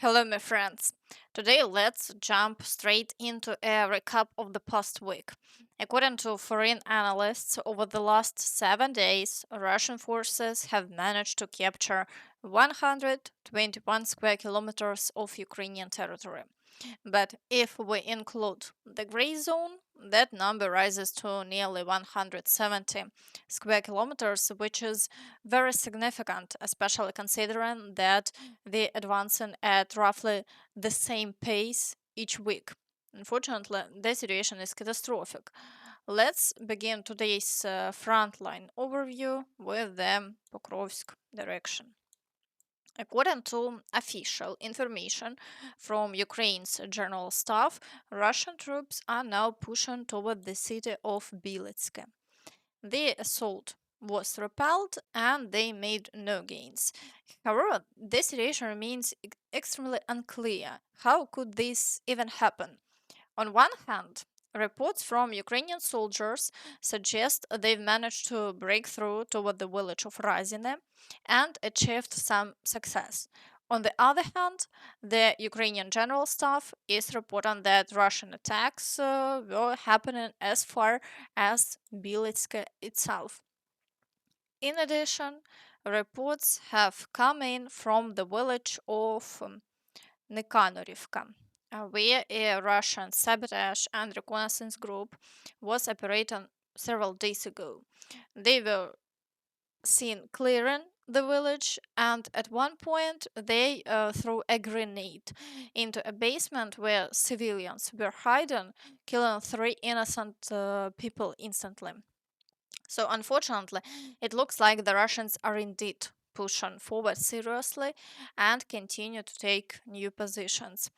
Hello, my friends. Today, let's jump straight into a recap of the past week. According to foreign analysts, over the last 7 days, Russian forces have managed to capture 121 square kilometers of Ukrainian territory. But if we include the gray zone, that number rises to nearly 170 square kilometers, which is very significant, especially considering that they're advancing at roughly the same pace each week. Unfortunately, the situation is catastrophic. Let's begin today's frontline overview with the Pokrovsk direction. According to official information from Ukraine's general staff, Russian troops are now pushing toward the city of Biletske. The assault was repelled and they made no gains. However, the situation remains extremely unclear. How could this even happen? On one hand, reports from Ukrainian soldiers suggest they've managed to break through toward the village of Razine and achieved some success. On the other hand, the Ukrainian general staff is reporting that Russian attacks were happening as far as Biletsk itself. In addition, reports have come in from the village of Nikhanorivka, where a Russian sabotage and reconnaissance group was operating several days ago. They were seen clearing the village, and at one point they threw a grenade into a basement where civilians were hiding, killing three innocent people instantly. So, unfortunately, it looks like the Russians are indeed pushing forward seriously and continue to take new positions.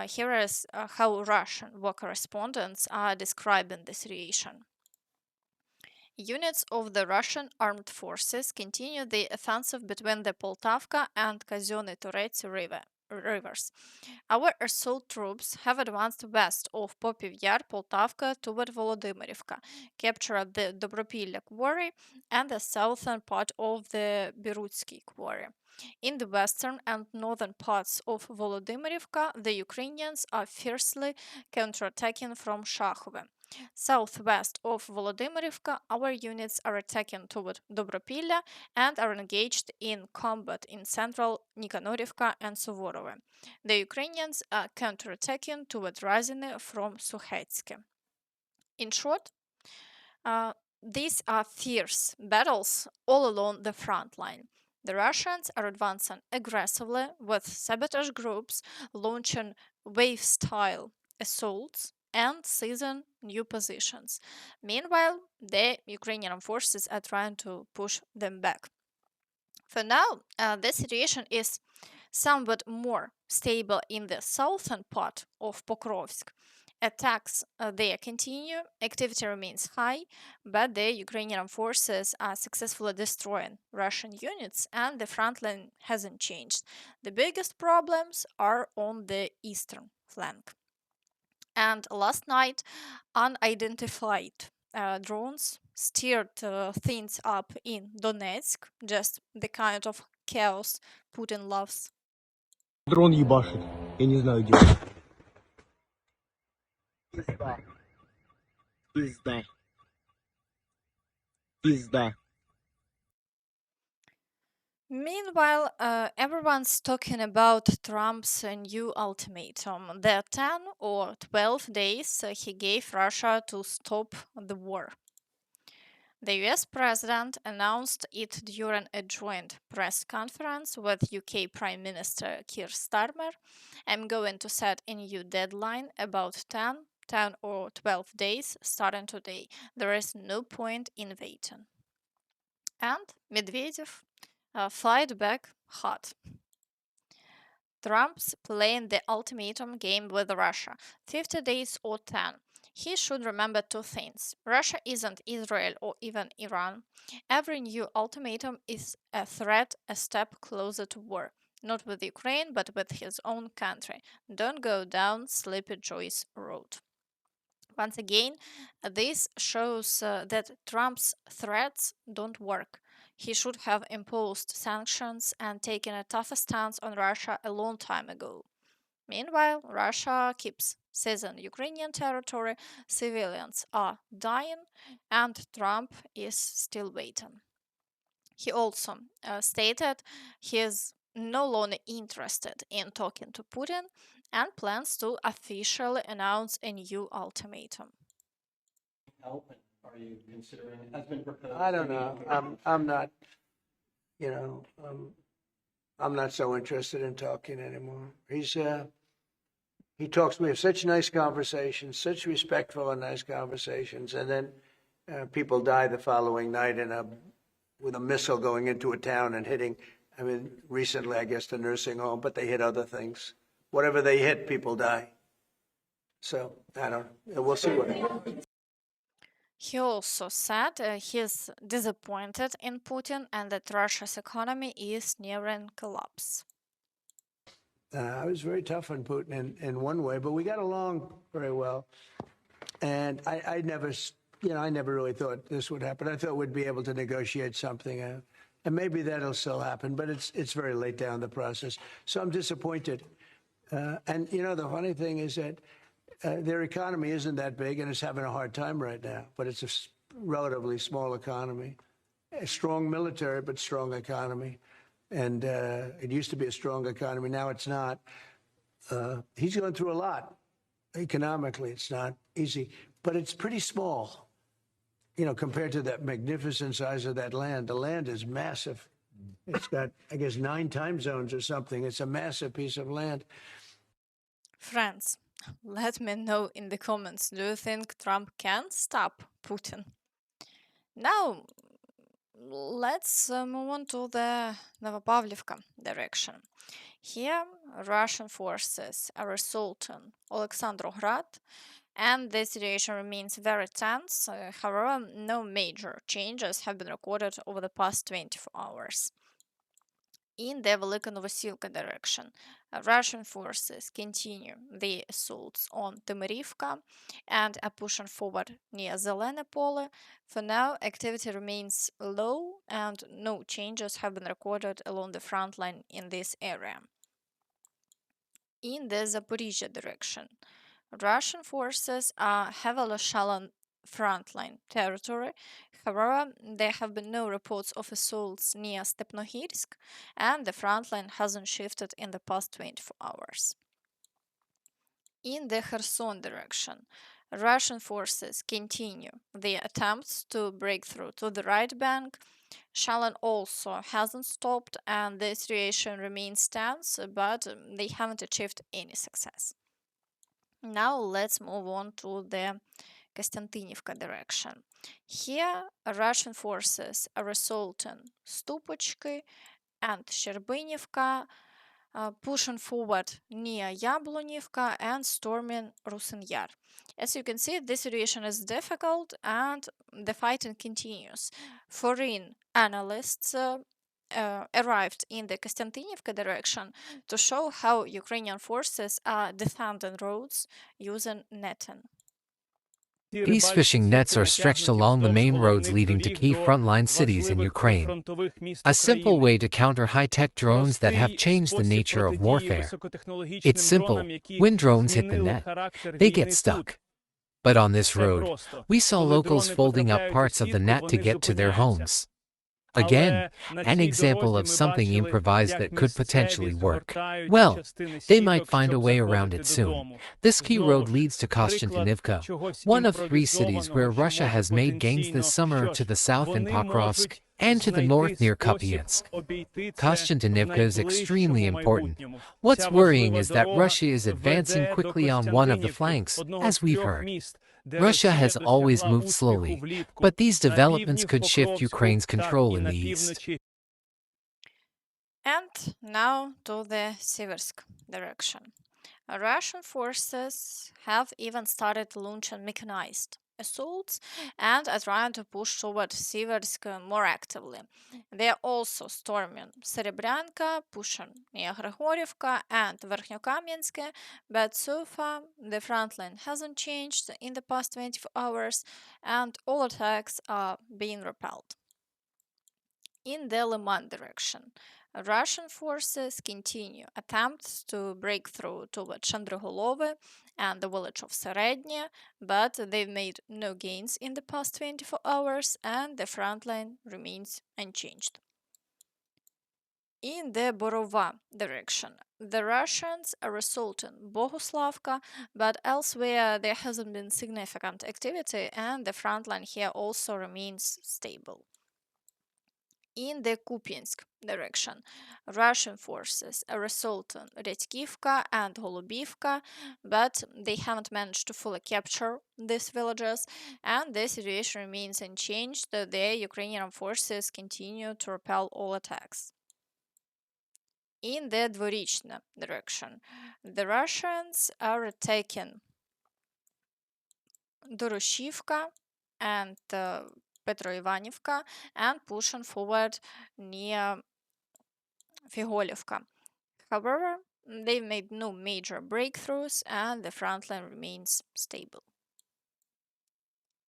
Here is how Russian war correspondents are describing the situation. Units of the Russian armed forces continue the offensive between the Poltavka and rivers. Our assault troops have advanced west of Popov Yar, Poltavka toward Volodymyrivka, captured the Dobropilya quarry and the southern part of the Berutsky quarry. In the western and northern parts of Volodymyrivka, the Ukrainians are fiercely counterattacking from Shahove. Southwest of Volodymyrivka, our units are attacking toward Dobropilya and are engaged in combat in central Nikhanorivka and Suvorove. The Ukrainians are counterattacking toward Razine from Sukhetsk. In short, these are fierce battles all along the front line. The Russians are advancing aggressively with sabotage groups launching wave style assaults and seizing new positions. Meanwhile, the Ukrainian forces are trying to push them back. For now, the situation is somewhat more stable in the southern part of Pokrovsk. Attacks there continue, activity remains high, but the Ukrainian forces are successfully destroying Russian units and the front line hasn't changed. The biggest problems are on the eastern flank. And last night, unidentified drones stirred things up in Donetsk, just the kind of chaos Putin loves. Дрон ебашит. Я не знаю, где он. Пизда. Пизда. Пизда. Meanwhile, everyone's talking about Trump's new ultimatum, the 10 or 12 days he gave Russia to stop the war. The US president announced it during a joint press conference with UK Prime Minister Keir Starmer. I'm going to set a new deadline about 10 or 12 days starting today. There is no point in waiting. And Medvedev fight back hot. Trump's playing the ultimatum game with Russia 50 days or 10. He should remember two things. Russia isn't Israel or even Iran. Every new ultimatum is a threat, a step closer to war. Not with Ukraine, but with his own country. Don't go down Sleepy Joy's road. Once again, this shows that Trump's threats don't work. he should have imposed sanctions and taken a tougher stance on Russia a long time ago. Meanwhile, Russia keeps seizing Ukrainian territory, civilians are dying, and Trump is still waiting. He also stated he is no longer interested in talking to Putin and plans to officially announce a new ultimatum. Help? Are you considering it? Has been proposed? I don't know. I'm not, you know, I'm not so interested in talking anymore. He talks to me of such nice conversations, such respectful and nice conversations, and then people die the following night with a missile going into a town and hitting. I mean, recently, I guess, the nursing home, but they hit other things. Whatever they hit, people die. So I don't know. We'll see what happens. He also said he is disappointed in Putin and that Russia's economy is nearing collapse. I was very tough on Putin in one way, but we got along very well. And I never, I never really thought this would happen. I thought we'd be able to negotiate something, and maybe that'll still happen. But it's very late down the process, so I'm disappointed. And the funny thing is that their economy isn't that big, and it's having a hard time right now. But it's a relatively small economy, a strong military, but strong economy. And it used to be a strong economy. Now it's not. He's going through a lot economically. It's not easy, but it's pretty small, compared to that magnificent size of that land. The land is massive. It's got, I guess, 9 time zones or something. It's a massive piece of land. Friends, let me know in the comments, do you think Trump can stop Putin? Now, let's move on to the Novopavlivka direction. Here, Russian forces are assaulting Alexandrograd, and the situation remains very tense. However, no major changes have been recorded over the past 24 hours. In the Velyka Novosilka direction, Russian forces continue the assaults on Dvorichna and are pushing forward near Zelene Pole. For now, activity remains low and no changes have been recorded along the front line in this area. In the Zaporizhzhia direction, Russian forces are heavily shelling frontline territory. However, there have been no reports of assaults near Stepnohirsk, and the front line hasn't shifted in the past 24 hours. In the Kherson direction, Russian forces continue their attempts to break through to the right bank. Shelling also hasn't stopped, and the situation remains tense, but they haven't achieved any success. Now let's move on to the Kostyantynivka direction. Here, Russian forces are assaulting Stupochki and Sherbinivka, pushing forward near Yablonivka and storming Rusin Yar. As you can see, this situation is difficult and the fighting continues. Foreign analysts arrived in the Kostyantynivka direction to show how Ukrainian forces are defending roads using netting. These fishing nets are stretched along the main roads leading to key frontline cities in Ukraine. A simple way to counter high-tech drones that have changed the nature of warfare. It's simple. When drones hit the net, they get stuck. But on this road, we saw locals folding up parts of the net to get to their homes. Again, an example of something improvised that could potentially work. Well, they might find a way around it soon. This key road leads to Kostyantynivka, one of 3 cities where Russia has made gains this summer, to the south in Pokrovsk, and to the north near Kupiansk. Kostyantynivka is extremely important. What's worrying is that Russia is advancing quickly on one of the flanks, as we've heard. Russia has always moved slowly, but these developments could shift Ukraine's control in the east. And now to the Siversk direction. Russian forces have even started launching mechanized assaults and are trying to push toward Siversk more actively. They are also storming Serebryanka, pushing near Grigorivka and Verkhnyokamyansk, but so far the front line hasn't changed in the past 24 hours and all attacks are being repelled. In the Lyman direction, Russian forces continue attempts to break through toward Chandrigolove and the village of Serednya, but they've made no gains in the past 24 hours and the front line remains unchanged. In the Borova direction, the Russians are assaulting Bohuslavka, but elsewhere there hasn't been significant activity and the front line here also remains stable. In the Kupiansk direction, Russian forces are assaulting Redkivka and Golubivka, but they haven't managed to fully capture these villages, and the situation remains unchanged. The Ukrainian forces continue to repel all attacks. In the Dvorichna direction, the Russians are attacking Doroshivka and Petroivanivka and pushing forward near Figolivka. However, they've made no major breakthroughs and the front line remains stable.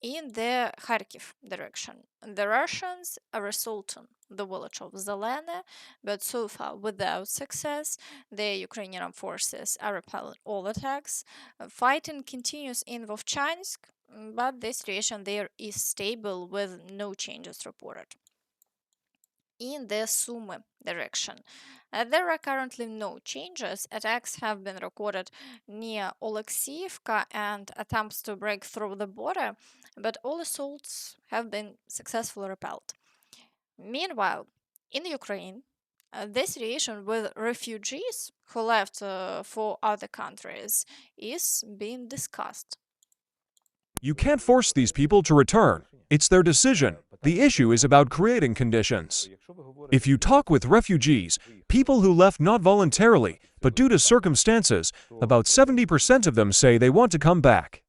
In the Kharkiv direction, the Russians are assaulting the village of Zelene, but so far without success. The Ukrainian forces are repelling all attacks. Fighting continues in Vovchansk, but the situation there is stable with no changes reported. In the Sumy direction, there are currently no changes. Attacks have been recorded near Oleksiivka and attempts to break through the border, but all assaults have been successfully repelled. Meanwhile, in Ukraine, the situation with refugees who left for other countries is being discussed. You can't force these people to return. It's their decision. The issue is about creating conditions. If you talk with refugees, people who left not voluntarily, but due to circumstances, about 70% of them say they want to come back.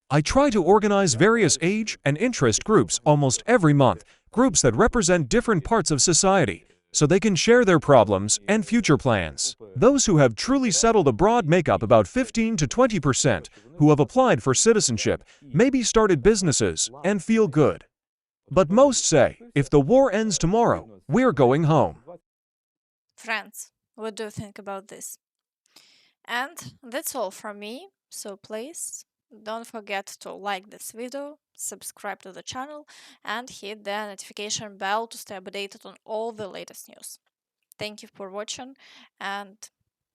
I try to organize various age and interest groups almost every month, groups that represent different parts of society, so they can share their problems and future plans. Those who have truly settled abroad make up about 15 to 20%, who have applied for citizenship, maybe started businesses, and feel good. But most say, if the war ends tomorrow, we're going home. Friends, what do you think about this? And that's all from me, so please don't forget to like this video, subscribe to the channel, and hit the notification bell to stay updated on all the latest news. Thank you for watching and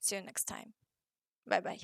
see you next time. Bye bye.